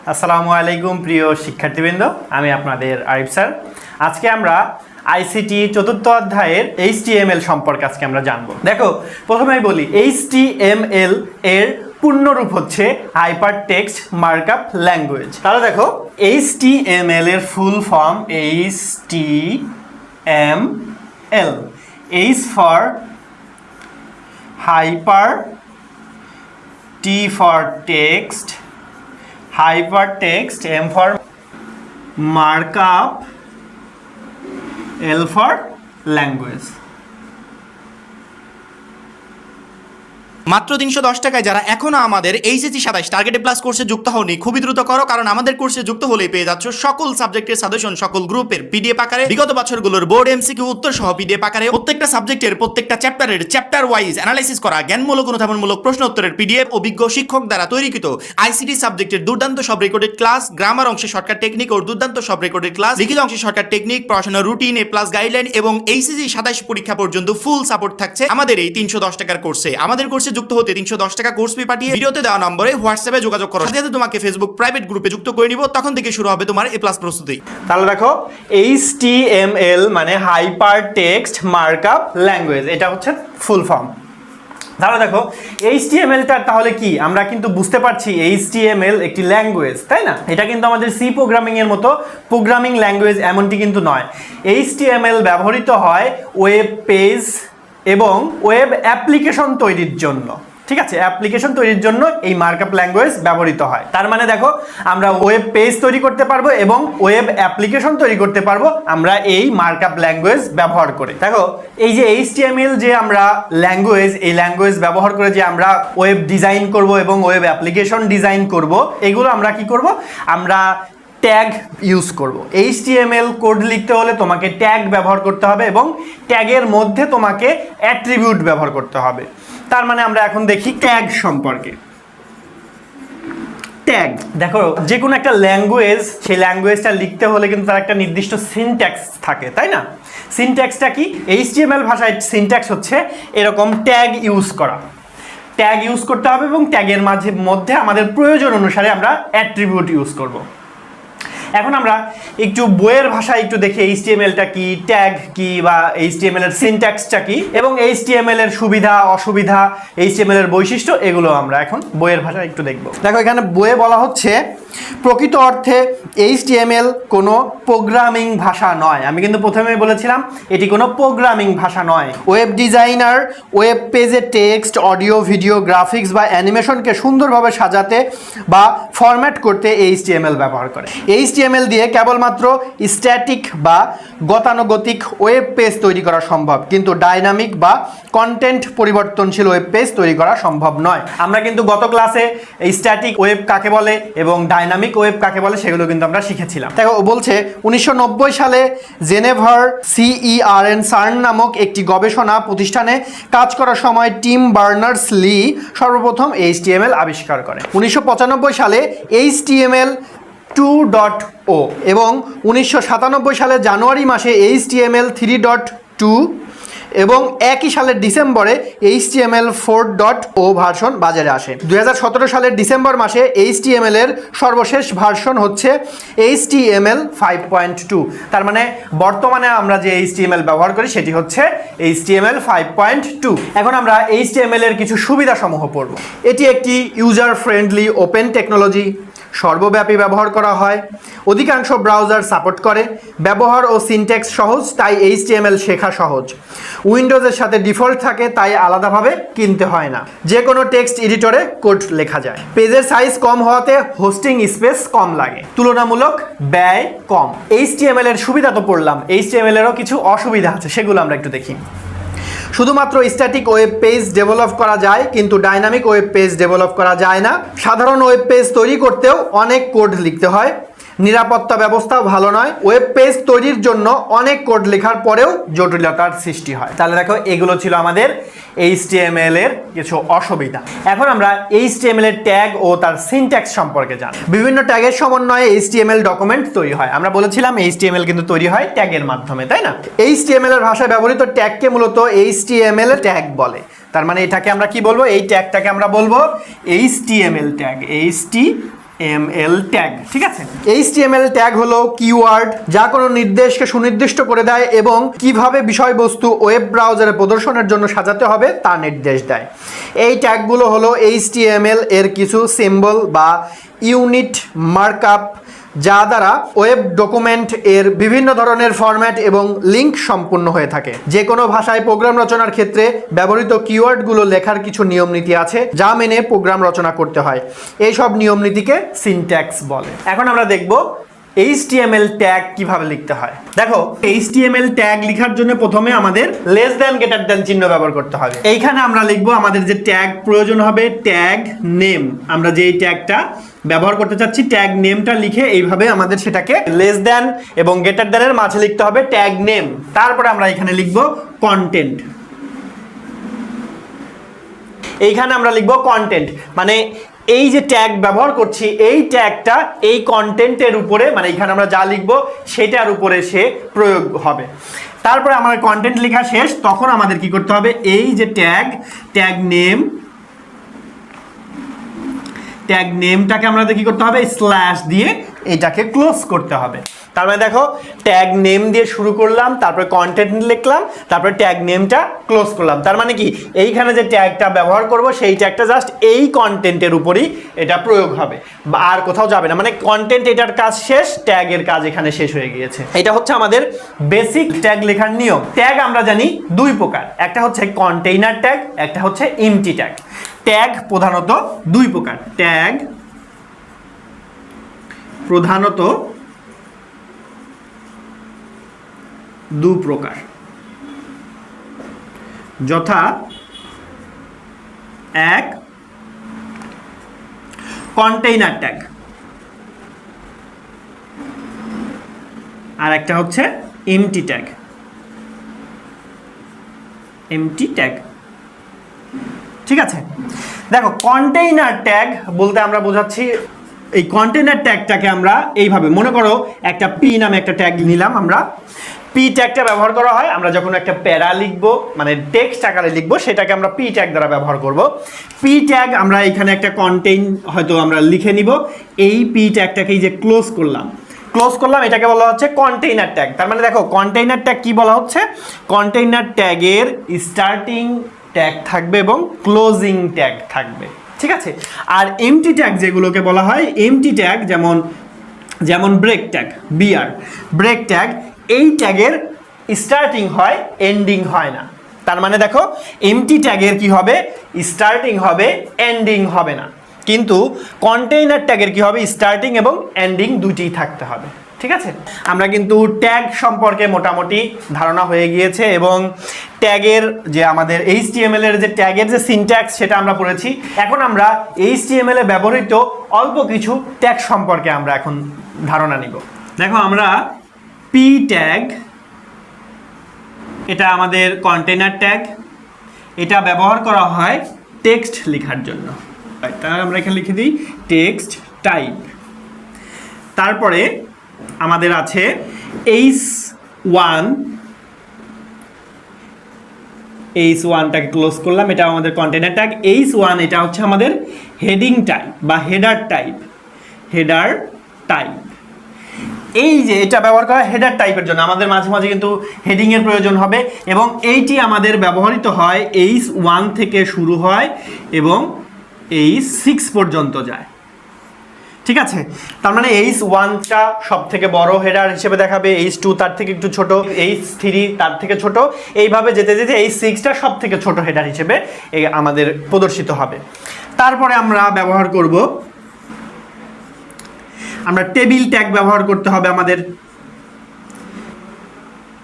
আসসালামু আলাইকুম প্রিয় শিক্ষার্থীবৃন্দ, আমি আপনাদের আরিফ স্যার। আজকে আমরা আইসিটি চতুর্থ অধ্যায়ের HTML সম্পর্কে আজকে আমরা জানবো। দেখো, প্রথমেই বলি HTML এর পূর্ণরূপ হচ্ছে হাইপার টেক্সট মার্কআপ ল্যাঙ্গুয়েজ। তাহলে দেখো, HTML এর full form HTML, H for hyper, T for text, hypertext, M for markup, L for language. মাত্র 310 টাকায় যারা এখনো আমাদের এইচএসসি 27 টার্গেটে প্লাস কোর্সে যুক্ত হওনি, খুবই দ্রুত করো, কারণ আমাদের কোর্সে যুক্ত হলেই পেয়ে যাচ্ছ সকল সাবজেক্টের সাজেশন সকল গ্রুপের পিডিএফ আকারে, বিগত বছরগুলোর বোর্ড এমসিকিউ উত্তর সহ পিডিএফ আকারে, প্রত্যেকটা সাবজেক্টের প্রত্যেকটা চ্যাপ্টারের চ্যাপ্টার ওয়াইজ অ্যানালাইসিস করা জ্ঞানমূলক অনুধাবনমূলক প্রশ্ন উত্তরের পিডিএফ, অভিজ্ঞ শিক্ষক দ্বারা তৈরিকৃত আইসিটি সাবজেক্টের দুর্দান্ত সব রেকর্ডেড ক্লাস, গ্রামার অংশে শর্টকাট টেকনিক ও দুর্দান্ত সব রেকর্ডেড ক্লাস, লিখিত অংশে শর্টকাট টেকনিক, পড়াশোনার রুটিন, এ প্লাস গাইডলাইন এবং এইচএসসি 27 পরীক্ষা পর্যন্ত ফুল সাপোর্ট থাকছে আমাদের এই 310 টাকার কোর্সে। আমাদের কোর্সে যুক্ত হতে 310 টাকা কোর্স ফি পাঠিয়ে ভিডিওতে দেওয়া নম্বরে হোয়াটসঅ্যাপে যোগাযোগ করো, সাথে তোমাকে ফেসবুক প্রাইভেট গ্রুপে যুক্ত করে নিব, তখন থেকে শুরু হবে তোমার এ প্লাস প্রস্তুতি। তাহলে দেখো, HTML মানে হাইপার টেক্সট মার্কআপ ল্যাঙ্গুয়েজ, এটা হচ্ছে ফুল ফর্ম। তাহলে দেখো, HTML-টা তাহলে কি? আমরা কিন্তু বুঝতে পারছি HTML একটি ল্যাঙ্গুয়েজ, তাই না? এটা কিন্তু আমাদের সি প্রোগ্রামিং এর মতো প্রোগ্রামিং ল্যাঙ্গুয়েজ এমনটি কিন্তু নয়। HTML ব্যবহৃত হয় ওয়েব পেজ এবং ওয়েব অ্যাপ্লিকেশন তৈরির জন্য। ঠিক আছে, অ্যাপ্লিকেশন তৈরির জন্য এই মার্কআপ ল্যাঙ্গুয়েজ ব্যবহৃত হয়। তার মানে দেখো, আমরা ওয়েব পেজ তৈরি করতে পারবো এবং ওয়েব অ্যাপ্লিকেশন তৈরি করতে পারবো আমরা এই মার্কআপ ল্যাঙ্গুয়েজ ব্যবহার করে। দেখো, এই যে HTML যে আমরা ল্যাঙ্গুয়েজ, এই ল্যাঙ্গুয়েজ ব্যবহার করে যে আমরা ওয়েব ডিজাইন করব এবং ওয়েব অ্যাপ্লিকেশন ডিজাইন করব, এগুলো আমরা কি করব? আমরা ট্যাগ ইউজ করব। HTML কোড লিখতে হলে তোমাকে ট্যাগ ব্যবহার করতে হবে এবং ট্যাগের মধ্যে তোমাকে অ্যাট্রিবিউট ব্যবহার করতে হবে। তার মানে আমরা এখন দেখি ট্যাগ সম্পর্কে। ট্যাগ দেখো, যে কোনো একটা ল্যাঙ্গুয়েজ, সেই ল্যাঙ্গুয়েজটা লিখতে হলে কিন্তু তার একটা নির্দিষ্ট সিনট্যাক্স থাকে, তাই না? সিনট্যাক্সটা কি? HTML ভাষায় সিনট্যাক্স হচ্ছে এরকম ট্যাগ ইউজ করা। ট্যাগ ইউজ করতে হবে এবং ট্যাগের মধ্যে আমাদের প্রয়োজন অনুসারে আমরা অ্যাট্রিবিউট ইউজ করব। এখন আমরা একটু বইয়ের ভাষায় একটু দেখি HTML-টা কি, ট্যাগ কি, বা HTML এর সিনট্যাক্সটা কি এবং HTML এর সুবিধা অসুবিধা, HTML এর বৈশিষ্ট্য, এগুলো আমরা এখন বইয়ের ভাষায় একটু দেখব। দেখো, এখানে বইয়ে বলা হচ্ছে প্রকৃত অর্থে HTML কোনো প্রোগ্রামিং ভাষা নয়। আমি কিন্তু প্রথমেই বলেছিলাম এটি কোনো প্রোগ্রামিং ভাষা নয়। ওয়েব ডিজাইনার ওয়েব পেজে টেক্সট, অডিও, ভিডিও, গ্রাফিক্স বা অ্যানিমেশনকে সুন্দরভাবে সাজাতে বা ফরম্যাট করতে HTML ব্যবহার করে। HTML দিয়ে কেবলমাত্র স্ট্যাটিক বা গতানুগতিক ওয়েব পেজ তৈরি করা সম্ভব, কিন্তু ডাইনামিক বা কন্টেন্ট পরিবর্তনশীল ওয়েব পেজ তৈরি করা সম্ভব নয়। আমরা কিন্তু গত ক্লাসে স্ট্যাটিক ওয়েব কাকে বলে এবং ডাইনামিক ওয়েব কাকে বলে সেগুলো কিন্তু আমরা শিখেছিলাম। দেখো, বলছে 1990 সালে জেনেভার CERN নামক একটি গবেষণা প্রতিষ্ঠানে কাজ করার সময় টিম বার্নার্স লি সর্বপ্রথম HTML আবিষ্কার করে। 1995 সালে HTML 2.0 এবং 1997 সালের জানুয়ারি মাসে HTML 3.2 এবং একই সালের ডিসেম্বরে HTML 4.0 ভার্সন বাজারে আসে। 2017 সালের ডিসেম্বর মাসে HTML এর সর্বশেষ ভার্সন হচ্ছে HTML 5.2। তার মানে বর্তমানে আমরা যে HTML ব্যবহার করি সেটি হচ্ছে HTML 5.2। এখন আমরা HTML এর কিছু সুবিধাসমূহ পড়ব। এটি একটি ইউজার ফ্রেন্ডলি ওপেন টেকনোলজি, সর্বব্যাপী ব্যবহার করা হয়, অধিকাংশ ব্রাউজার সাপোর্ট করে, ব্যবহার ও সিনট্যাক্স সহজ, তাই HTML শেখা সহজ, উইন্ডোজের সাথে ডিফল্ট থাকে, তাই আলাদাভাবে কিনতে হয় না, যে কোনো টেক্সট এডিটরে কোড লেখা যায়, পেজের সাইজ কম হওয়াতে হোস্টিং স্পেস কম লাগে, তুলনামূলক ব্যয় কম। HTML এর সুবিধা তো পড়লাম, HTML এরও কিছু অসুবিধা আছে, সেগুলো আমরা একটু দেখি। শুধুমাত্র স্ট্যাটিক ওয়েব পেজ ডেভেলপ করা যায়, কিন্তু ডাইনামিক ওয়েব পেজ ডেভেলপ করা যায় না। সাধারণ ওয়েব পেজ তৈরি করতেও অনেক কোড লিখতে হয়। নিরাপত্তা ব্যবস্থাও ভালো নয়। ওয়েব পেজ তৈরির জন্য অনেক কোড লেখার পরেও জটিলতার সৃষ্টি হয়। তাহলে দেখো, এগুলো ছিল আমাদের HTML এর কিছু অসুবিধা। এখন আমরা HTML এর ট্যাগ ও তার সিনট্যাক্স সম্পর্কে জানি। বিভিন্ন ট্যাগের সমন্বয়ে HTML ডকুমেন্ট তৈরি হয়। আমরা বলেছিলাম HTML কিন্তু তৈরি হয় ট্যাগের মাধ্যমে, তাই না? HTML এর ভাষায় ব্যবহৃত ট্যাগকে মূলত HTML ট্যাগ বলে। তার মানে এটাকে আমরা কি বলবো? এই ট্যাগটাকে আমরা বলবো HTML tag, HTML HTML tag, ঠিক আছে। HTML ট্যাগ হলো কিওয়ার্ড যা কোনো নির্দেশকে সুনির্দিষ্ট করে দেয় এবং কিভাবে বিষয়বস্তু ওয়েব ব্রাউজারে প্রদর্শনের জন্য সাজাতে হবে তা নির্দেশ দেয়। এই ট্যাগগুলো হলো HTML এর কিছু সিম্বল বা ইউনিট মার্কআপ যা দ্বারা ওয়েব ডকুমেন্ট এর বিভিন্ন ধরনের ফরম্যাট এবং লিঙ্ক সম্পূর্ণ হয়ে থাকে। যে কোনো ভাষায় প্রোগ্রাম রচনার ক্ষেত্রে ব্যবহৃত কিওয়ার্ডগুলো লেখার কিছু নিয়ম নীতি আছে যা মেনে প্রোগ্রাম রচনা করতে হয়। এই সব নিয়ম নীতিকে সিনট্যাক্স বলে। এখন আমরা দেখব HTML ট্যাগ কিভাবে লিখতে হয়। দেখো, HTML ট্যাগ লেখার জন্য প্রথমে আমাদের লেস দ্যান গ্রেটার দ্যান চিহ্ন ব্যবহার করতে হবে। এইখানে আমরা লিখব আমাদের যে ট্যাগ প্রয়োজন হবে ট্যাগ নেম। আমরা যে এই ট্যাগটা ব্যবহার করতে চাচ্ছি ট্যাগ নেমটা লিখে এইভাবে আমাদের সেটাকে লেস দ্যান এবং গ্রেটার দ্যানের মাঝে লিখতে হবে ট্যাগ নেম। তারপরে আমরা এখানে লিখব কন্টেন্ট। এইখানে আমরা লিখব কন্টেন্ট, মানে এই যে ট্যাগ ব্যবহার করছি এই ট্যাগটা এই কন্টেন্টের উপরে, মানে এখানে আমরা যা লিখব সেটার উপরে সে প্রয়োগ হবে। তারপরে আমার কন্টেন্ট লেখা শেষ, তখন আমাদের কি করতে হবে, এই যে ট্যাগ নেমটাকে আমাদের কি করতে হবে, স্ল্যাশ দিয়ে এটাকে ক্লোজ করতে হবে। তার মানে দেখো, ট্যাগ নেম দিয়ে শুরু করলাম, তারপরে কন্টেন্ট লিখলাম, তারপরে ট্যাগ নেমটা ক্লোজ করলাম। তার মানে কি, এইখানে যে ট্যাগটা ব্যবহার করব সেই ট্যাগটা জাস্ট এই কন্টেন্টের উপরই এটা প্রয়োগ হবে, আর কোথাও যাবে না। মানে কন্টেন্ট এটার কাজ শেষ, ট্যাগের কাজ এখানে শেষ হয়ে গিয়েছে। এটা হচ্ছে আমাদের বেসিক ট্যাগ লেখার নিয়ম। ট্যাগ আমরা জানি দুই প্রকার, একটা হচ্ছে কন্টেইনার ট্যাগ, একটা হচ্ছে এমটি ট্যাগ। ট্যাগ প্রধানত দুই প্রকার, ট্যাগ প্রধানত দু প্রকার, যথা এক কন্টেইনার ট্যাগ আর একটা হচ্ছে এমটি ট্যাগ। ঠিক আছে, দেখো কন্টেইনার ট্যাগ বলতে আমরা বোঝাচ্ছি, এই কন্টেইনার ট্যাগটাকে আমরা এইভাবে মনে করো, একটা পি নামে একটা ট্যাগ নিলাম আমরা। পি ট্যাগটা ব্যবহার করা হয় আমরা যখন একটা প্যারা লিখবো, মানে টেক্সট আকারে লিখবো, সেটাকে আমরা পি ট্যাগ দ্বারা ব্যবহার করব। পি ট্যাগ আমরা এখানে একটা কন্টেইন হয়তো আমরা লিখে নিব, এই পি ট্যাগটাকে যে ক্লোজ করলাম, এটাকে বলা হচ্ছে কন্টেইনার ট্যাগ। তার মানে দেখো, কন্টেইনার ট্যাগ কি বলা হচ্ছে, কন্টেইনার ট্যাগের স্টার্টিং ট্যাগ থাকবে এবং ক্লোজিং ট্যাগ থাকবে। ঠিক আছে, আর এমটি ট্যাগ যেগুলোকে বলা হয়, এমটি ট্যাগ যেমন ব্রেক ট্যাগ, ব্রেক ট্যাগ, এই ট্যাগের স্টার্টিং হয়, এন্ডিং হয় না। তার মানে দেখো, এমটি ট্যাগের কি হবে, স্টার্টিং হবে, এন্ডিং হবে না। কিন্তু কন্টেইনার ট্যাগের কি হবে, স্টার্টিং এবং এন্ডিং দুটিই থাকতে হবে। ঠিক আছে, আমরা কিন্তু ট্যাগ সম্পর্কে মোটামুটি ধারণা হয়ে গিয়েছে এবং ট্যাগের যে আমাদের HTML এর যে ট্যাগের যে সিনট্যাক্স সেটা আমরা পড়েছি। এখন আমরা HTML এ ব্যবহৃত অল্প কিছু ট্যাগ সম্পর্কে আমরা এখন ধারণা নিব। দেখো, আমরা পি ট্যাগ, এটা আমাদের কন্টেইনার ট্যাগ, এটা ব্যবহার করা হয় টেক্সট লেখার জন্য। তার আমরা এখানে লিখে দিই টেক্সট টাইপ। তারপরে আমাদের আছে H1টাকে ক্লোজ করলাম, এটা আমাদের কন্টেইনার ট্যাগ। H1 এটা হচ্ছে আমাদের হেডিং টাইপ বা হেডার টাইপ। এই যে এটা ব্যবহার করা হেডার টাইপের জন্য, আমাদের মাঝে মাঝে কিন্তু হেডিং এর প্রয়োজন হবে এবং এইটি আমাদের ব্যবহৃত হয় H1 থেকে শুরু হয় এবং H6 পর্যন্ত যায়। ঠিক আছে, তার মানে H1টা সব থেকে বড় হেডার হিসেবে দেখাবে, H2 তার থেকে একটু ছোট, H3 তার থেকে ছোট, এইভাবে যেতে যেতে H6টা সব থেকে ছোট হেডার হিসেবে আমাদের প্রদর্শিত হবে। তারপরে আমরা ব্যবহার করব, আমরা টেবিল ট্যাগ ব্যবহার করতে হবে আমাদের।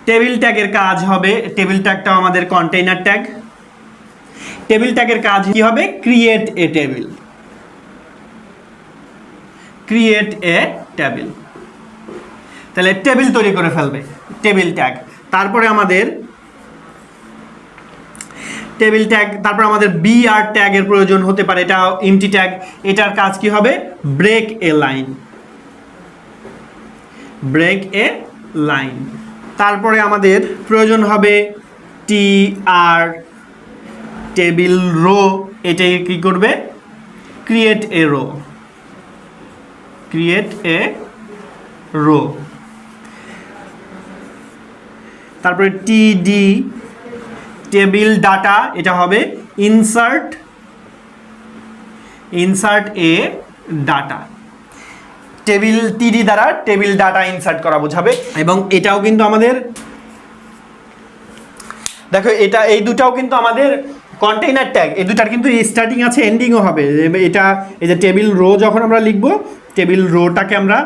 টেবিল ট্যাগের কাজ হবে, টেবিল ট্যাগটাও আমাদের কন্টেইনার ট্যাগ। টেবিল ট্যাগের কাজ কি হবে, ক্রিয়েট এ টেবিল, তাহলে টেবিল তৈরি করে ফেলবে টেবিল ট্যাগ। তারপরে আমাদের বিআর ট্যাগের প্রয়োজন হতে পারে, এটা এমটি ট্যাগ। এটার কাজ কি হবে, ব্রেক এ লাইন। তারপরে আমাদের প্রয়োজন হবে টিআর, টেবিল রো, এটাই কি করবে, create a row. Create a row, তারপরে টিডি টেবিল ডাটা, এটা হবে ইনসার্ট এ ডাটা। টেবিল টিডি দ্বারা টেবিল ডাটা ইনসার্ট করা বোঝাবে। এবং এটাও কিন্তু আমাদের দেখো এই দুটাও কিন্তু আমাদের কন্টেইনার ট্যাগ, এই দুটার কিন্তু স্টার্টিং আছে এন্ডিংও হবে। এটা এই যে টেবিল রো যখন আমরা লিখব, টেবিল রোটাকে আমরা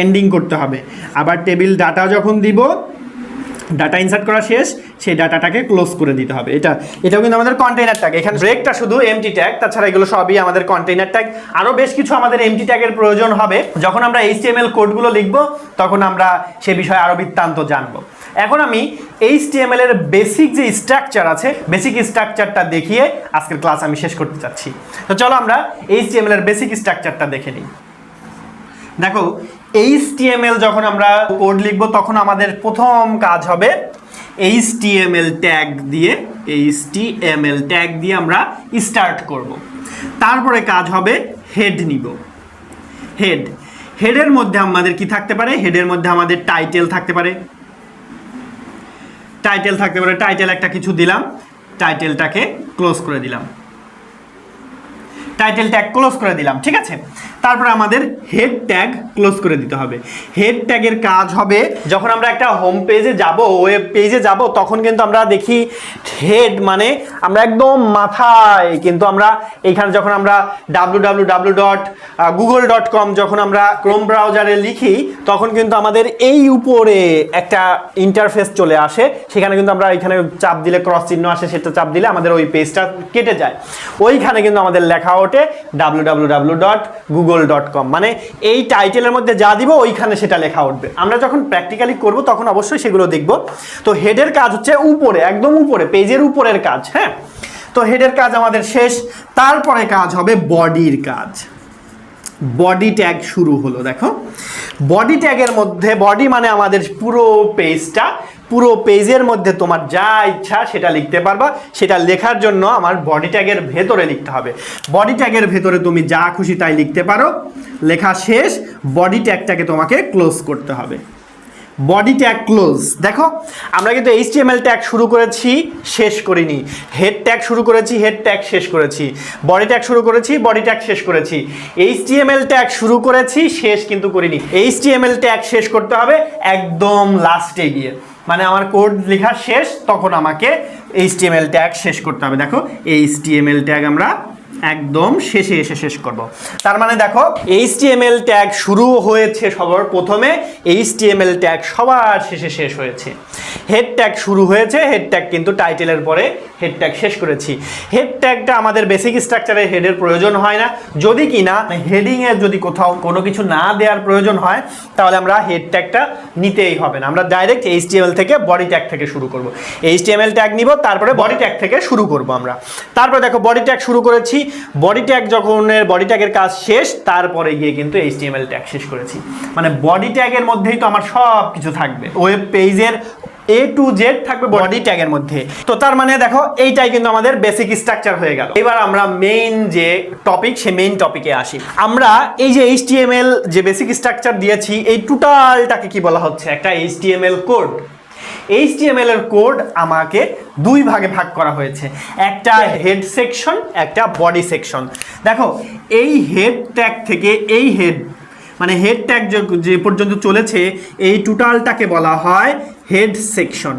এন্ডিং করতে হবে। আবার টেবিল ডাটা যখন দিব, ডাটা ইনসার্ট করা শেষ, সেই ডাটাটাকে ক্লোজ করে দিতে হবে। এটাও কিন্তু আমাদের কন্টেইনার ট্যাগ। এখানে ব্রেকটা শুধু এমটি ট্যাগ, তাছাড়া এগুলো সবই আমাদের কন্টেইনার ট্যাগ। আরও বেশ কিছু আমাদের এমটি ট্যাগের প্রয়োজন হবে যখন আমরা HTML কোডগুলো লিখব, তখন আমরা সে বিষয়ে আরও বৃত্তান্ত জানবো। এখন আমি HTML এর বেসিক যে স্ট্রাকচার আছে, বেসিক স্ট্রাকচারটা দেখিয়ে আজকের ক্লাস আমি শেষ করতে চাচ্ছি। তো চলো আমরা HTML এর বেসিক স্ট্রাকচারটা দেখে নিই। দেখো, HTML যখন আমরা কোড লিখব, তখন আমাদের প্রথম কাজ হবে HTML ট্যাগ দিয়ে আমরা স্টার্ট করব। তারপরে কাজ হবে হেড নিব। হেডের মধ্যে আমাদের কি থাকতে পারে? হেডের মধ্যে আমাদের টাইটেল থাকতে পারে, টাইটেল একটা কিছু দিলাম, টাইটেলটাকে ক্লোজ করে দিলাম, টাইটেল ট্যাগ ক্লোজ করে দিলাম, ঠিক আছে। তারপরে আমাদের হেড ট্যাগ ক্লোজ করে দিতে হবে। হেড ট্যাগের কাজ হবে, যখন আমরা একটা হোম পেজে যাব, ওয়েব পেজে যাব, তখন কিন্তু আমরা দেখি হেড মানে আমরা একদম মাথায়, কিন্তু আমরা এইখানে যখন আমরা www.google.com যখন আমরা ক্রোম ব্রাউজারে লিখি, তখন কিন্তু আমাদের এই উপরে একটা ইন্টারফেস চলে আসে। সেখানে কিন্তু আমরা এখানে চাপ দিলে ক্রস চিহ্ন আসে, সেটা চাপ দিলে আমাদের ওই পেজটা কেটে যায়। ওইখানে কিন্তু আমাদের লেখা ওঠে www.google.com, মানে এই টাইটেলের মধ্যে যা দিব ওইখানে সেটা লেখা উঠবে। আমরা যখন প্র্যাকটিক্যালি করব তখন অবশ্যই সেগুলো দেখব। তো হেডের কাজ হচ্ছে উপরে, একদম উপরে, পেজের উপরের কাজ। হ্যাঁ, তো হেডের কাজ আমাদের শেষ। তারপরে কাজ হবে বডির কাজ। বডি ট্যাগ শুরু হলো। দেখো, বডি ট্যাগের মধ্যে, বডি মানে আমাদের পুরো পেজটা, পুরো পেজের মধ্যে তোমার যা ইচ্ছা সেটা লিখতে পারবা। সেটা লেখার জন্য আমার বডি ট্যাগের ভেতরে লিখতে হবে। বডি ট্যাগের ভেতরে তুমি যা খুশি তাই লিখতে পারো। লেখা শেষ, বডি ট্যাগটাকে তোমাকে ক্লোজ করতে হবে। Body tag close. দেখো, আমরা কিন্তু HTML ট্যাগ শুরু করেছি, শেষ করিনি। হেড ট্যাগ শুরু করেছি, হেড ট্যাগ শেষ করেছি। বডি ট্যাগ শুরু করেছি, বডি ট্যাগ শেষ করেছি। HTML ট্যাগ শুরু করেছি, শেষ কিন্তু করিনি। HTML ট্যাগ শেষ করতে হবে একদম লাস্টে গিয়ে, মানে আমার কোড লেখা শেষ, তখন আমাকে HTML ট্যাগ শেষ করতে হবে। দেখো, HTML ট্যাগ আমরা একদম শেষে এসে শেষ করব। তার মানে দেখো, HTML ট্যাগ শুরু হয়েছে সবার প্রথমে, HTML ট্যাগ সবার শেষে শেষ হয়েছে। হেড ট্যাগ শুরু হয়েছে, হেড ট্যাগ কিন্তু টাইটেলের পরে হেড ট্যাগ শেষ করেছি। হেড ট্যাগটা আমাদের বেসিক স্ট্রাকচারে হেডের প্রয়োজন হয় না। যদি কিনা হেডিংয়ে যদি কোথাও কোনো কিছু না দেওয়ার প্রয়োজন হয়, তাহলে আমরা হেড ট্যাগটা নিতেই হবে না। আমরা ডাইরেক্ট HTML থেকে বডি ট্যাগ থেকে শুরু করব। HTML ট্যাগ নিব, তারপরে বডি ট্যাগ থেকে শুরু করব আমরা। তারপরে দেখো, বডি ট্যাগ শুরু করেছি, বডি ট্যাগ যখন বডি ট্যাগের কাজ শেষ, তারপরে গিয়ে কিন্তু HTML ট্যাগ শেষ করেছি। মানে বডি ট্যাগের মধ্যেই তো আমার সব কিছু থাকবে, ওয়েব পেজের A to Z থাকবে বডি ট্যাগের মধ্যে। তো তার মানে দেখো, এইটাই কিন্তু আমাদের বেসিক স্ট্রাকচার হয়ে গেল। এবার আমরা মেইন যে টপিক, সেই মেইন টপিকে আসি। আমরা এই যে HTML যে বেসিক স্ট্রাকচার দিয়েছি, এই টোটালটাকে কি বলা হচ্ছে? একটা HTML কোড। HTML এর কোড আমাকে দুই ভাগে ভাগ করা হয়েছে, একটা হেড সেকশন, একটা বডি সেকশন। দেখো, এই হেড ট্যাগ থেকে এই হেড, মানে হেড ট্যাগ যে পর্যন্ত চলেছে, এই টোটালটাকে বলা হয় হেড সেকশন।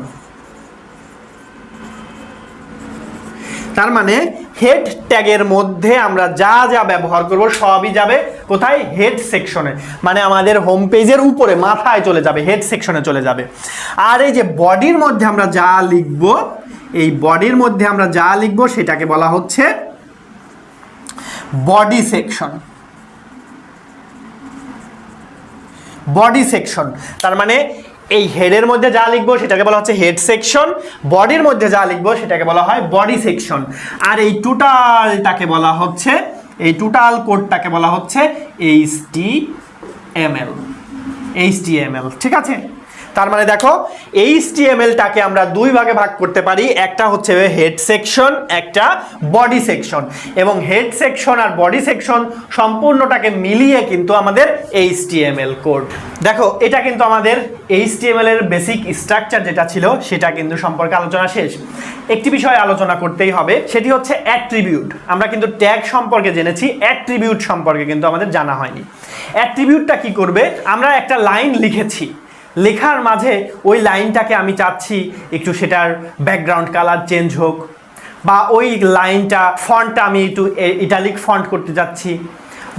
তার মানে হেড ট্যাগের মধ্যে আমরা যা যা ব্যবহার করব সবই যাবে কোথায়? হেড সেকশনে, মানে আমাদের হোম পেজের উপরে মাথায় চলে যাবে, হেড সেকশনে চলে যাবে। আর এই যে বডির মধ্যে আমরা যা লিখব, এই বডির মধ্যে আমরা যা লিখব সেটাকে বলা হচ্ছে বডি সেকশন। বডি সেকশন, তার মানে এই হেডের মধ্যে যা লিখবো সেটাকে বলা হচ্ছে হেড সেকশন, বডির মধ্যে যা লিখবো সেটাকে বলা হয় বডি সেকশন। আর এই টোটালটাকে বলা হচ্ছে, এই টোটাল কোডটাকে বলা হচ্ছে HTML। ঠিক আছে? তার মানে দেখো HTML-টাকে আমরা দুই ভাগে ভাগ করতে পারি, একটা হচ্ছে হেড সেকশন, একটা বডি সেকশন, এবং হেড সেকশন আর বডি সেকশন সম্পূর্ণটাকে মিলিয়ে কিন্তু আমাদের HTML কোড। দেখো এটা কিন্তু আমাদের HTML এর বেসিক স্ট্রাকচার যেটা ছিল সেটা কিন্তু সম্পর্কে আলোচনা শেষ। একটি বিষয় আলোচনা করতেই হবে, সেটি হচ্ছে অ্যাট্রিবিউট। আমরা কিন্তু ট্যাগ সম্পর্কে জেনেছি, অ্যাট্রিবিউট সম্পর্কে কিন্তু আমাদের জানা হয়নি। অ্যাট্রিবিউটটা কি করবে, আমরা একটা লাইন লিখেছি, লেখার মাঝে ওই লাইনটাকে আমি চাচ্ছি একটু সেটার ব্যাকগ্রাউন্ড কালার চেঞ্জ হোক, বা ওই লাইনটা ফন্টটা আমি একটু ইটালিক ফন্ট করতে চাচ্ছি,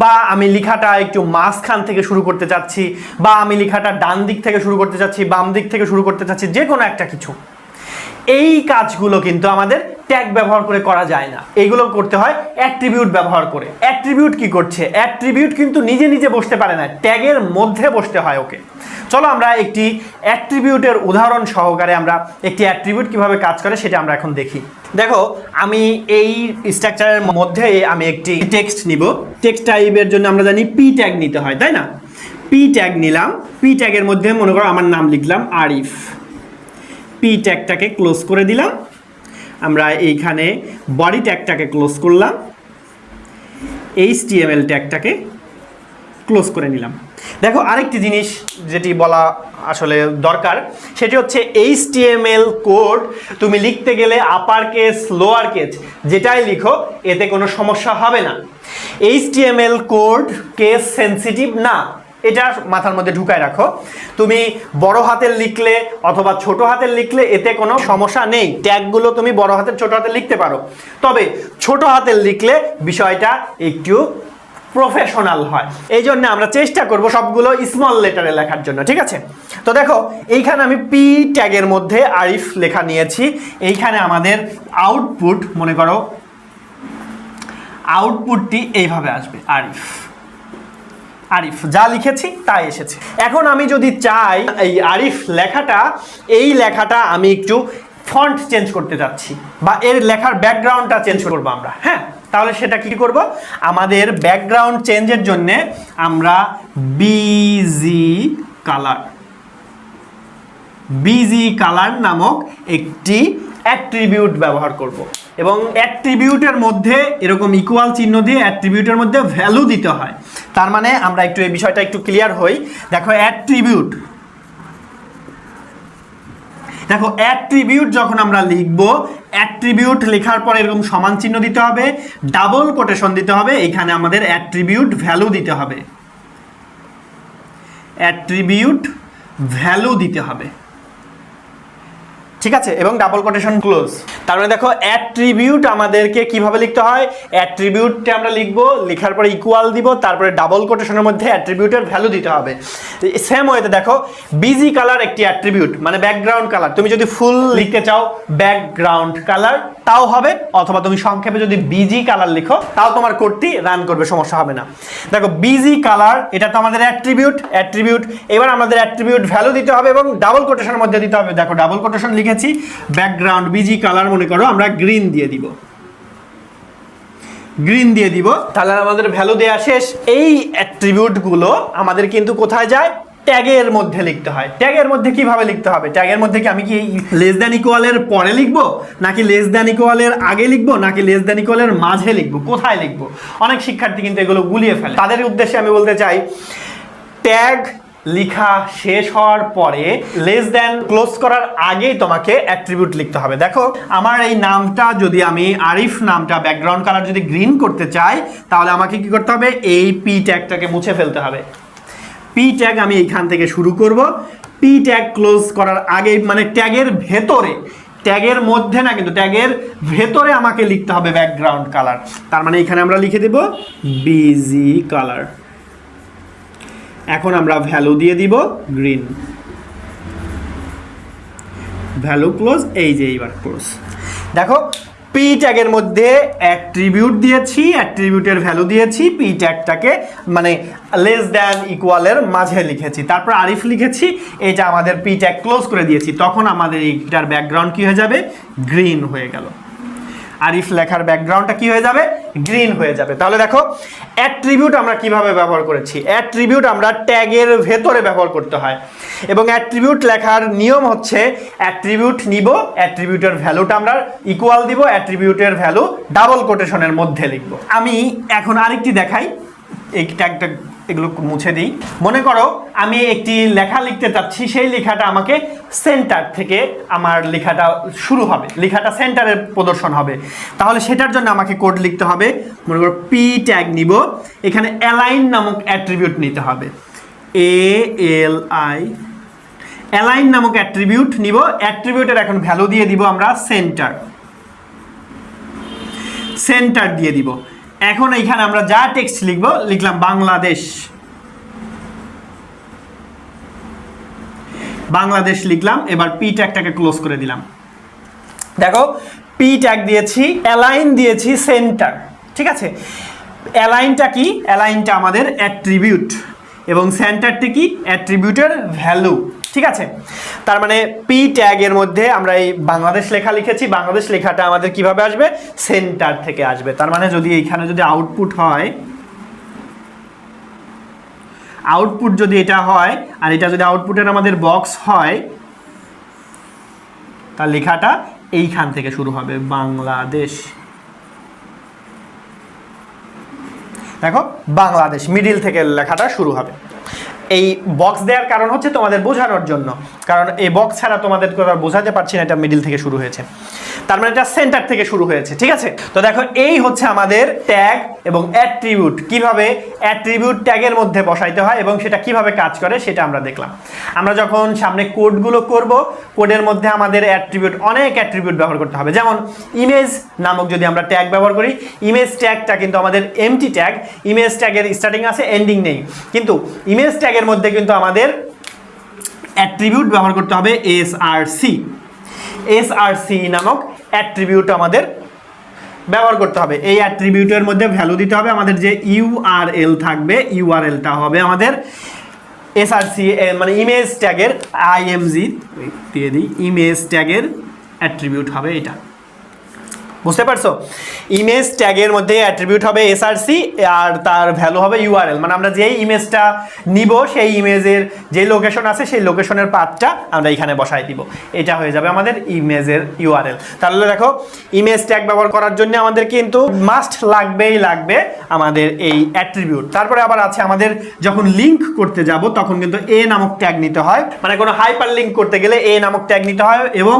বা আমি লেখাটা একটু মাঝখান থেকে শুরু করতে চাচ্ছি, বা আমি লেখাটা ডান দিক থেকে শুরু করতে চাচ্ছি, বাম দিক থেকে শুরু করতে চাচ্ছি, যে কোনো একটা কিছু। এই কাজগুলো কিন্তু আমাদের ট্যাগ ব্যবহার করে করা যায় না, এইগুলো করতে হয় অ্যাট্রিবিউট ব্যবহার করে। অ্যাট্রিবিউট কি করছে, অ্যাট্রিবিউট কিন্তু নিজে নিজে বসতে পারে না, ট্যাগের মধ্যে বসতে হয় ওকে। চলো আমরা একটি অ্যাট্রিবিউটের উদাহরণ সহকারে আমরা একটি অ্যাট্রিবিউট কিভাবে কাজ করে সেটা আমরা এখন দেখি। দেখো আমি এই স্ট্রাকচারের মধ্যে আমি একটি টেক্সট নিব, টেক্সট টাইপের জন্য আমরা জানি পি ট্যাগ নিতে হয়, তাই না? পি ট্যাগ নিলাম, পি ট্যাগের মধ্যে মনে করো আমার নাম লিখলাম আরিফ, পি ট্যাগটাকে ক্লোজ করে দিলাম। আমরা এইখানে বডি ট্যাগটাকে ক্লোজ করলাম, HTML ট্যাগটাকে ক্লোজ করে নিলাম। দেখো আরেকটি জিনিস যেটি বলা আসলে দরকার, সেটি হচ্ছে HTML কোড তুমি লিখতে গেলে আপার কেস লোয়ার কেস যেটাই লিখো এতে কোনো সমস্যা হবে না। HTML কোড কেস সেনসিটিভ না, এটা মাথার মধ্যে ঢুকায় রাখো। তুমি বড় হাতের লিখলে অথবা ছোট হাতের লিখলে এতে কোনো সমস্যা নেই, ট্যাগগুলো তুমি বড় হাতের ছোট হাতে লিখতে পারো, তবে ছোট হাতের লিখলে বিষয়টা একটু প্রফেশনাল হয়। এই জন্য আমরা চেষ্টা করব সবগুলো স্মল লেটারে লেখার জন্য, ঠিক আছে? তো দেখো এইখানে আমি পি ট্যাগের মধ্যে আরিফ লেখা নিয়েছি, এইখানে আমাদের আউটপুট মনে করো আউটপুটটি এইভাবে আসবে, আরিফ আরিফ যা লিখেছি তাই এসেছে। এখন আমি যদি চাই এই আরিফ লেখাটা, এই লেখাটা আমি একটু ফন্ট চেঞ্জ করতে যাচ্ছি, বা এর লেখার ব্যাকগ্রাউন্ডটা চেঞ্জ করবো আমরা, হ্যাঁ, তাহলে সেটা কি করব, আমাদের ব্যাকগ্রাউন্ড চেঞ্জের জন্য আমরা বিজি কালার নামক একটি অ্যাট্রিবিউট ব্যবহার করব, এবং অ্যাট্রিবিউটের মধ্যে এরকম ইকুয়াল চিহ্ন দিয়ে অ্যাট্রিবিউটের মধ্যে ভ্যালু দিতে হয়। তার মানে আমরা একটু এই বিষয়টা একটু ক্লিয়ার হই। দেখো অ্যাট্রিবিউট যখন আমরা লিখব, অ্যাট্রিবিউট লেখার পর এরকম সমান চিহ্ন দিতে হবে, ডাবল কোটেশন দিতে হবে, এখানে আমাদের অ্যাট্রিবিউট ভ্যালু দিতে হবে, অ্যাট্রিবিউট ভ্যালু দিতে হবে, ঠিক আছে, এবং ডাবল কোটেশন ক্লোজ। তার মানে দেখো অ্যাট্রিবিউট আমাদেরকে কিভাবে লিখতে হয়, অ্যাট্রিবিউটটা আমরা লিখবো, লেখার পরে ইকুয়াল দিব, তারপরে ডাবল কোটেশনের মধ্যে অ্যাট্রিবিউটের ভ্যালু দিতে হবে। সেম ওয়েতে দেখো বিজি কালার একটি অ্যাট্রিবিউট, মানে ব্যাকগ্রাউন্ড কালার। তুমি যদি ফুল লিখতে চাও ব্যাকগ্রাউন্ড কালার তাও হবে, অথবা তুমি সংক্ষেপে যদি বিজি কালার লিখো তাও তোমার কোডটি রান করবে, সমস্যা হবে না। দেখো বিজি কালার এটা তো আমাদের অ্যাট্রিবিউট, এবার আমাদের অ্যাট্রিবিউট ভ্যালু দিতে হবে এবং ডাবল কোটেশনের মধ্যে দিতে হবে। দেখো ডাবল কোটেশন লিখেছি, ব্যাকগ্রাউন্ড বিজি কালার মনে করো আমরা গ্রিন দিয়ে দিব, তাহলে আমাদের ভ্যালু দেয়া শেষ। এই অ্যাট্রিবিউটগুলো আমাদের কিন্তু কোথায় যায়, ট্যাগের মধ্যে লিখতে হয়। ট্যাগের মধ্যে কিভাবে লিখতে হবে, ট্যাগের মধ্যে কি আমি কি লেস দ্যান ইকুয়ালের পরে লিখবো, নাকি লেস দ্যান ইকুয়ালের আগে লিখবো, নাকি লেস দ্যান ইকুয়ালের মাঝে লিখবো, কোথায় লিখবো? অনেক শিক্ষার্থী কিন্তু এগুলো গুলিয়ে ফেলে। তাদের উদ্দেশ্যে আমি বলতে চাই, ট্যাগ লেখা শেষ হওয়ার পরে লেস দ্যান ক্লোজ করার আগেই তোমাকে অ্যাট্রিবিউট লিখতে হবে। দেখো আমার এই নামটা যদি আমি আরিফ নামটা ব্যাকগ্রাউন্ড কালার যদি গ্রিন করতে চাই, তাহলে আমাকে কি করতে হবে, এই পি ট্যাগটাকে মুছে ফেলতে হবে। পি ট্যাগ আমি এইখান থেকে শুরু করব, পি ট্যাগ ক্লোজ করার আগে, মানে ট্যাগের ভেতরে, ট্যাগের মধ্যে না, কিন্তু ট্যাগের ভেতরে আমাকে লিখতে হবে ব্যাকগ্রাউন্ড কালার। তার মানে এখানে আমরা লিখে দেব বিজি কালার। এখন আমরা ভ্যালু দিয়ে দিব গ্রিন, ভ্যালু ক্লোজ, এই যে এইবার ক্লোজ। দেখো পি ট্যাগের মধ্যে অ্যাট্রিবিউট দিয়েছি, অ্যাট্রিবিউটের ভ্যালু দিয়েছি, পি ট্যাগটাকে মানে লেস দ্যান ইকুয়ালের মাঝে লিখেছি, তারপর আরিফ লিখেছি, এটা আমাদের পি ট্যাগ ক্লোজ করে দিয়েছি। তখন আমাদের এইটার ব্যাকগ্রাউন্ড কি হয়ে যাবে, গ্রিন হয়ে গেল। আরিফ লেখার ব্যাকগ্রাউন্ডটা কি হয়ে যাবে, গ্রিন হয়ে যাবে। তাহলে দেখো অ্যাট্রিবিউট আমরা কিভাবে ব্যবহার করেছি। অ্যাট্রিবিউট আমরা ট্যাগের ভেতরে ব্যবহার করতে হয় এবং অ্যাট্রিবিউট লেখার নিয়ম হচ্ছে অ্যাট্রিবিউট নিব, অ্যাট্রিবিউটের ভ্যালুটা আমরা ইকুয়াল দিব, অ্যাট্রিবিউটের ভ্যালু ডাবল কোটেশনের মধ্যে লিখব। আমি এখন আরেকটি দেখাই, এই ট্যাগটা এগুলো মুছে দিই। মনে করো আমি একটি লেখা লিখতে চাচ্ছি, সেই লেখাটা আমাকে সেন্টার থেকে আমার লেখাটা শুরু হবে, লেখাটা সেন্টারে প্রদর্শন হবে। তাহলে সেটার জন্য আমাকে কোড লিখতে হবে। মনে করো পি ট্যাগ নিব, এখানে অ্যালাইন নামক অ্যাট্রিবিউট নিতে হবে, ALI অ্যালাইন নামক অ্যাট্রিবিউট নিব। অ্যাট্রিবিউটের এখন ভ্যালু দিয়ে দিব আমরা সেন্টার, সেন্টার দিয়ে দিব। এখন এইখানে আমরা যা টেক্সট লিখব, লিখলাম বাংলাদেশ, বাংলাদেশ লিখলাম। এবার পি ট্যাগটাকে ক্লোজ করে দিলাম। দেখো পি ট্যাগ দিয়েছি, অ্যালাইন দিয়েছি সেন্টার, ঠিক আছে। অ্যালাইনটা কি, অ্যালাইনটা আমাদের অ্যাট্রিবিউট এবং সেন্টারটি কি, অ্যাট্রিবিউটের ভ্যালু, ঠিক আছে। তার মানে পি ট্যাগের মধ্যে আমরা এই বাংলাদেশ লেখা লিখেছি, বাংলাদেশ লেখাটা আমাদের কিভাবে আসবে, সেন্টার থেকে আসবে। তার মানে যদি এইখানে যদি আউটপুট হয়, আউটপুট যদি এটা হয় আর এটা যদি আউটপুটের আমাদের বক্স হয়, তার লেখাটা এইখান থেকে শুরু হবে, বাংলাদেশ। দেখো বাংলাদেশ মিডিল থেকে লেখাটা শুরু হবে। এই বক্স দেওয়ার কারণ হচ্ছে তোমাদের বোঝানোর জন্য, কারণ এই বক্স ছাড়া তোমাদের কথা বোঝাতে পারছি না এটা মিডিল থেকে শুরু হয়েছে। তার মানে এটা সেন্টার থেকে শুরু হয়েছে, ঠিক আছে। তো দেখো এই হচ্ছে আমাদের ট্যাগ এবং অ্যাট্রিবিউট, কিভাবে অ্যাট্রিবিউট ট্যাগের মধ্যে বসাইতে হয় এবং সেটা কিভাবে কাজ করে সেটা আমরা দেখলাম। আমরা যখন সামনে কোডগুলো করব, কোডের মধ্যে আমাদের অ্যাট্রিবিউট, অনেক অ্যাট্রিবিউট ব্যবহার করতে হবে। যেমন ইমেজ নামক যদি আমরা ট্যাগ ব্যবহার করি, ইমেজ ট্যাগটা কিন্তু আমাদের এমটি ট্যাগ, ইমেজ ট্যাগের স্টার্টিং আছে, এন্ডিং নেই। কিন্তু ইমেজ ট্যাগের মধ্যে কিন্তু আমাদের অ্যাট্রিবিউট ব্যবহার করতে হবে SRC নামক অ্যাট্রিবিউট আমাদের ব্যবহার করতে হবে। এই অ্যাট্রিবিউটের মধ্যে ভ্যালু দিতে হবে, আমাদের যে URL থাকবে, URLটা হবে আমাদের SRC, মানে ইমেজ ট্যাগের IMG দিয়ে দিই, ইমেজ ট্যাগের অ্যাট্রিবিউট হবে এটা। বুঝতে পারছো, ইমেজ ট্যাগের মধ্যে অ্যাট্রিবিউট হবে SRC আর তার ভ্যালু হবে URL, মানে আমরা যেই ইমেজটা নিব সেই ইমেজের যে লোকেশন আছে সেই লোকেশনের পাথটা আমরা এখানে বসাই দিব, এটা হয়ে যাবে আমাদের ইমেজের URL। তাহলে দেখো ইমেজ ট্যাগ ব্যবহার করার জন্য আমাদের কিন্তু মাস্ট লাগবে আমাদের এই অ্যাট্রিবিউট। তারপরে আবার আছে আমাদের যখন লিঙ্ক করতে যাব তখন কিন্তু A নামক ট্যাগ নিতে হয়, মানে কোনো হাইপার লিঙ্ক করতে গেলে A নামক ট্যাগ নিতে হয় এবং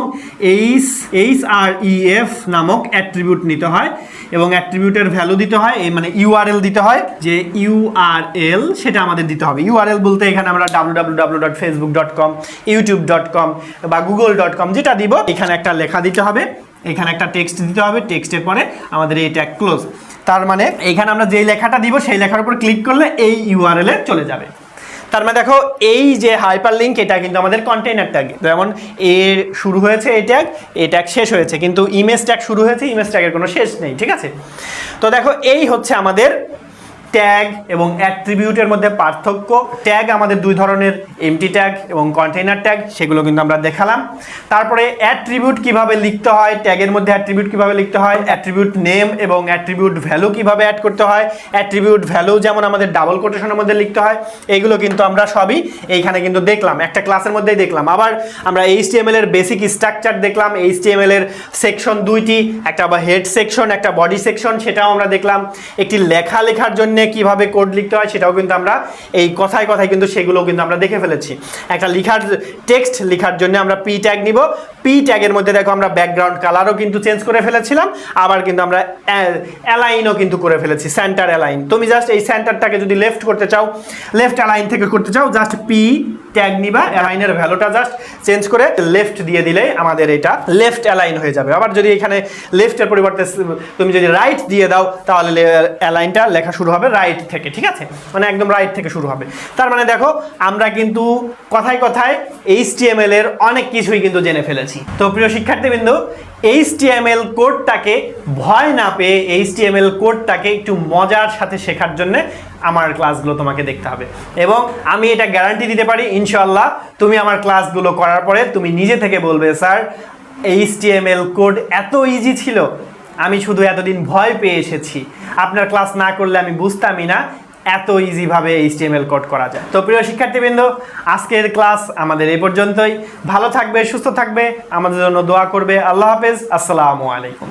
HREF নামক অ্যাট্রিবিউট নিতে হয় এবং অ্যাট্রিবিউটের ভ্যালু দিতে হয়, এই মানে URL দিতে হয়, যে URL সেটা আমাদের দিতে হবে। URL বলতে এখানে আমরা www.facebook.com, youtube.com বা google.com যেটা দিব, এখানে একটা লেখা দিতে হবে, এখানে একটা টেক্সট দিতে হবে, টেক্সটের পরে আমাদের এই ট্যাগ ক্লোজ। তার মানে এখানে আমরা যেই লেখাটা দিব সেই লেখার উপর ক্লিক করলে এই URL এ চলে যাবে। তার মানে দেখো এই যে হাইপার লিঙ্ক এটা কিন্তু আমাদের কন্টেইনার ট্যাগ, যেমন এ শুরু হয়েছে এই ট্যাগ শেষ হয়েছে, কিন্তু ইমেজ ট্যাগ শুরু হয়েছে, ইমেজ ট্যাগের কোনো শেষ নেই, ঠিক আছে। তো দেখো এই হচ্ছে আমাদের ট্যাগ এবং অ্যাট্রিবিউটের মধ্যে পার্থক্য। ট্যাগ আমাদের দুই ধরনের, এমটি ট্যাগ এবং কন্টেইনার ট্যাগ, সেগুলো কিন্তু আমরা দেখালাম। তারপরে অ্যাট্রিবিউট কিভাবে লিখতে হয়, ট্যাগের মধ্যে অ্যাট্রিবিউট কিভাবে লিখতে হয়, অ্যাট্রিবিউট নেম এবং অ্যাট্রিবিউট ভ্যালু কিভাবে অ্যাড করতে হয়, অ্যাট্রিবিউট ভ্যালু যেমন আমাদের ডাবল কোটেশনের মধ্যে লিখতে হয়, এইগুলো কিন্তু আমরা সবই এইখানে কিন্তু দেখলাম, একটা ক্লাসের মধ্যেই দেখলাম। আবার আমরা HTML এর বেসিক স্ট্রাকচার দেখলাম, HTML এর সেকশন দুইটি, একটা হেড সেকশন, একটা বডি সেকশন, সেটাও আমরা দেখলাম। একটি লেখার জন্য কিভাবে কোড লিখতে হয় সেটাও কিন্তু আমরা এই কথায় কিন্তু সেগুলো কিন্তু আমরা দেখে ফেলেছি। একটা টেক্সট লেখার জন্য আমরা পি ট্যাগ নিব, পি ট্যাগের মধ্যে দেখো আমরা ব্যাকগ্রাউন্ড কালারও কিন্তু চেঞ্জ করে ফেলেছিলাম, আবার কিন্তু আমরা অ্যালাইনও কিন্তু করে ফেলেছি, সেন্টার অ্যালাইন। তুমি জাস্ট এই সেন্টারটাকে যদি লেফট করতে চাও, লেফট অ্যালাইন থেকে করতে চাও, জাস্ট পি ট্যাগ নিবা, অ্যালাইনের ভ্যালুটা জাস্ট চেঞ্জ করে লেফট দিয়ে দিলে আমাদের এটা লেফট অ্যালাইন হয়ে যাবে। আবার যদি এখানে লেফটের পরিবর্তে তুমি যদি রাইট দিয়ে দাও তাহলে অ্যালাইনটা লেখা শুরু হবে রাইট থেকে, ঠিক আছে, মানে একদম রাইট থেকে শুরু হবে। তার মানে দেখো আমরা কিন্তু কথায় HTML এর অনেক কিছুই কিন্তু জেনে ফেলেছি। তো প্রিয় শিক্ষার্থীবৃন্দ, HTML কোডটাকে ভয় না পেয়ে HTML কোডটাকে একটু মজার সাথে শেখার জন্য আমার ক্লাসগুলো তোমাকে দেখতে হবে এবং আমি এটা গ্যারান্টি দিতে পারি ইনশাআল্লাহ তুমি আমার ক্লাসগুলো করার পরে তুমি নিজে থেকে বলবে স্যার HTML কোড এত ইজি ছিল, আমি শুধু এতদিন ভয় পেয়ে এসেছি, আপনার ক্লাস না করলে আমি বুঝতামই না এত ইজিভাবে HTML কোড করা যায়। তো প্রিয় শিক্ষার্থীবৃন্দ, আজকের ক্লাস আমাদের এই পর্যন্তই। ভালো থাকবে, সুস্থ থাকবে, আমাদের জন্য দোয়া করবে। আল্লাহ হাফেজ, আসসালামু আলাইকুম।